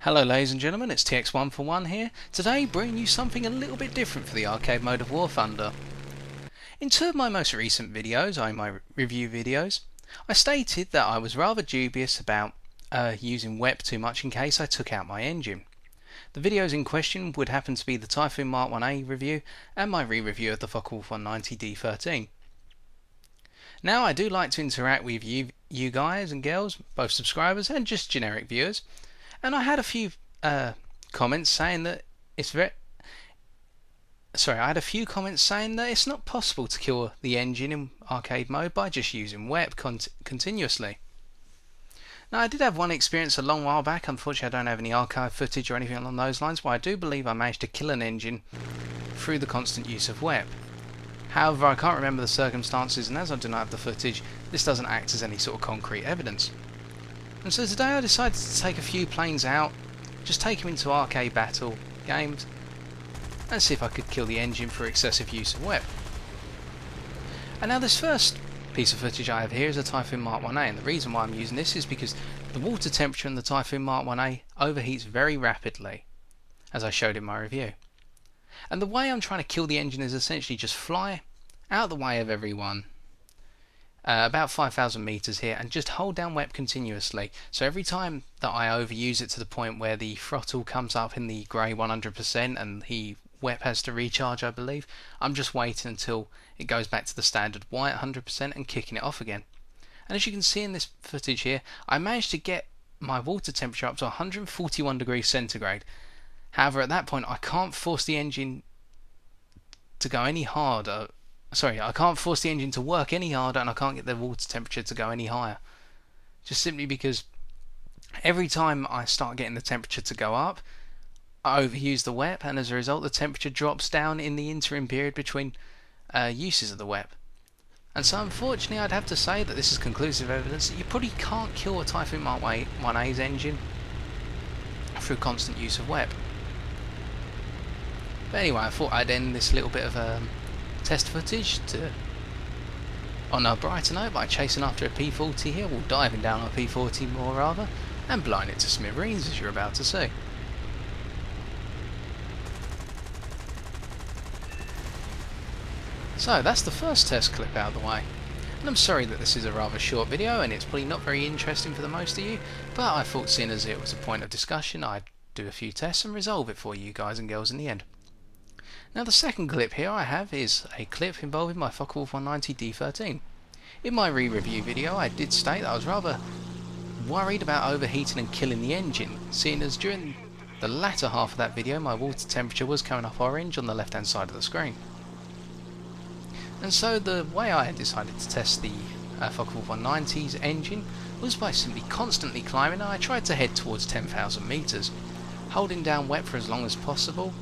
Hello ladies and gentlemen, it's TX141 here, today bringing you something a little bit different for the arcade mode of War Thunder. In two of my most recent videos, my review videos, I stated that I was rather dubious about using WEP too much in case I took out my engine. The videos in question would happen to be the Typhoon Mark 1A review and my re-review of the Focke-Wulf 190 D13. Now I do like to interact with you guys and girls, both subscribers and just generic viewers. And I had a few comments saying that it's not possible to kill the engine in arcade mode by just using WEP continuously. Now I did have one experience a long while back. Unfortunately I don't have any archive footage or anything along those lines, but I do believe I managed to kill an engine through the constant use of WEP. However, I can't remember the circumstances, and as I do not have the footage, this doesn't act as any sort of concrete evidence. And so today I decided to take a few planes out, just take them into arcade battle games, and see if I could kill the engine for excessive use of WEP. And now this first piece of footage I have here is a Typhoon Mark 1A, and the reason why I'm using this is because the water temperature in the Typhoon Mark 1A overheats very rapidly, as I showed in my review. And the way I'm trying to kill the engine is essentially just fly out of the way of everyone, about 5,000 meters here, and just hold down WEP continuously. So every time that I overuse it to the point where the throttle comes up in the grey 100% and the WEP has to recharge, I believe, I'm just waiting until it goes back to the standard white 100% and kicking it off again. And as you can see in this footage here, I managed to get my water temperature up to 141 degrees centigrade. However, at that point I can't force the engine to go any harder. I can't force the engine to work any harder, and I can't get the water temperature to go any higher. Just simply because every time I start getting the temperature to go up, I overuse the WEP, and as a result the temperature drops down in the interim period between uses of the WEP. And so unfortunately I'd have to say that this is conclusive evidence that you probably can't kill a Typhoon Mark 1A's engine through constant use of WEP. But anyway, I thought I'd end this little bit of test footage on a brighter note by chasing after a P40 here, well, diving down on a P40 more rather, and blowing it to smithereens, as you're about to see. So that's the first test clip out of the way. And I'm sorry that this is a rather short video and it's probably not very interesting for the most of you, but I thought, seeing as it was a point of discussion, I'd do a few tests and resolve it for you guys and girls in the end. Now the second clip here I have is a clip involving my Focke-Wulf 190 D13. In my re-review video I did state that I was rather worried about overheating and killing the engine, seeing as during the latter half of that video my water temperature was coming up orange on the left hand side of the screen. And so the way I had decided to test the Focke-Wulf 190's engine was by simply constantly climbing. I tried to head towards 10,000 meters, holding down WEP for as long as possible,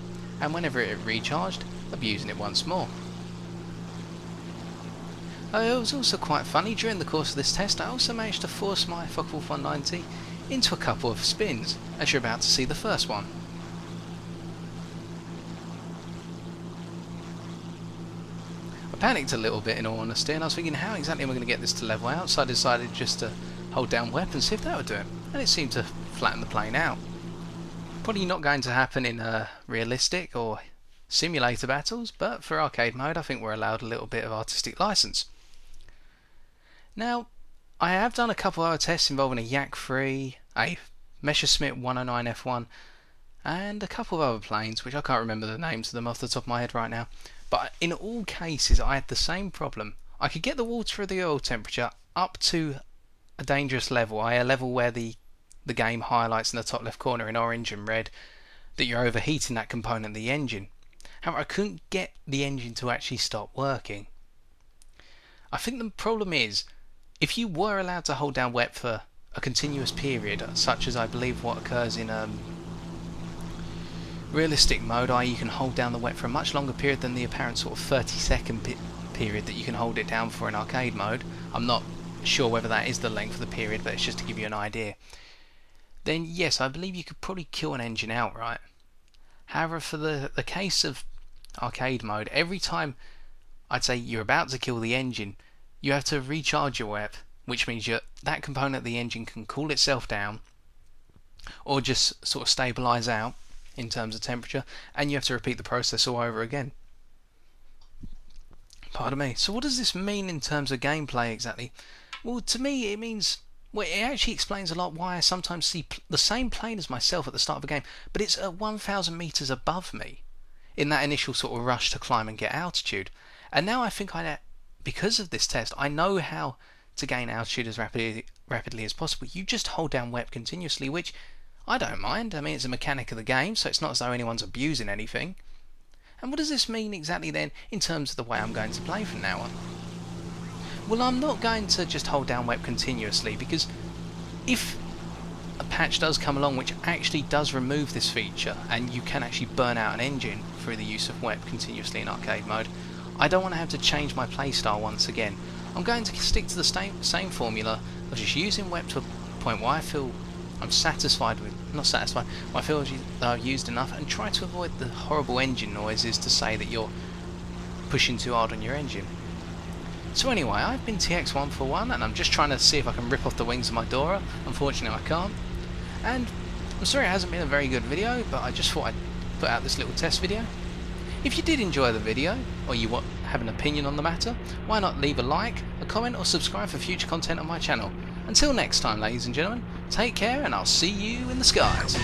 and whenever it recharged, abusing it once more. It was also quite funny, during the course of this test I also managed to force my Focke-Wulf 190 into a couple of spins, as you're about to see the first one. I panicked a little bit in all honesty, and I was thinking, how exactly am I going to get this to level out, so I decided just to hold down WEP and see if that would do it, and it seemed to flatten the plane out. Probably not going to happen in realistic or simulator battles, but for arcade mode I think we're allowed a little bit of artistic license. Now, I have done a couple of other tests involving a Yak-3, a Messerschmitt 109 F1, and a couple of other planes, which I can't remember the names of them off the top of my head right now. But in all cases I had the same problem. I could get the water or the oil temperature up to a dangerous level, i.e. a level where the game highlights in the top left corner in orange and red that you're overheating that component of the engine. However, I couldn't get the engine to actually stop working. I think the problem is, if you were allowed to hold down WEP for a continuous period, such as I believe what occurs in realistic mode, i.e. you can hold down the WEP for a much longer period than the apparent sort of 30-second period that you can hold it down for in arcade mode. I'm not sure whether that is the length of the period, but it's just to give you an idea. Then yes, I believe you could probably kill an engine outright. However, for the case of arcade mode, every time I'd say you're about to kill the engine, you have to recharge your WEP, which means that component of the engine can cool itself down, or just sort of stabilize out in terms of temperature, and you have to repeat the process all over again. Pardon me. So what does this mean in terms of gameplay exactly? Well, to me it means, well, it actually explains a lot why I sometimes see the same plane as myself at the start of a game, but it's at 1,000 meters above me in that initial sort of rush to climb and get altitude. And now I think because of this test, I know how to gain altitude as rapidly as possible. You just hold down WEP continuously, which I don't mind. I mean, it's a mechanic of the game, so it's not as though anyone's abusing anything. And what does this mean exactly then in terms of the way I'm going to play from now on? Well, I'm not going to just hold down WEP continuously, because if a patch does come along which actually does remove this feature and you can actually burn out an engine through the use of WEP continuously in arcade mode, I don't want to have to change my playstyle once again. I'm going to stick to the same formula of just using WEP to a point where I feel I'm satisfied with, not satisfied, I feel I've used enough, and try to avoid the horrible engine noises to say that you're pushing too hard on your engine. So anyway, I've been TX141 and I'm just trying to see if I can rip off the wings of my Dora. Unfortunately I can't. And I'm sorry it hasn't been a very good video, but I just thought I'd put out this little test video. If you did enjoy the video, or you have an opinion on the matter, why not leave a like, a comment or subscribe for future content on my channel. Until next time, ladies and gentlemen, take care and I'll see you in the skies.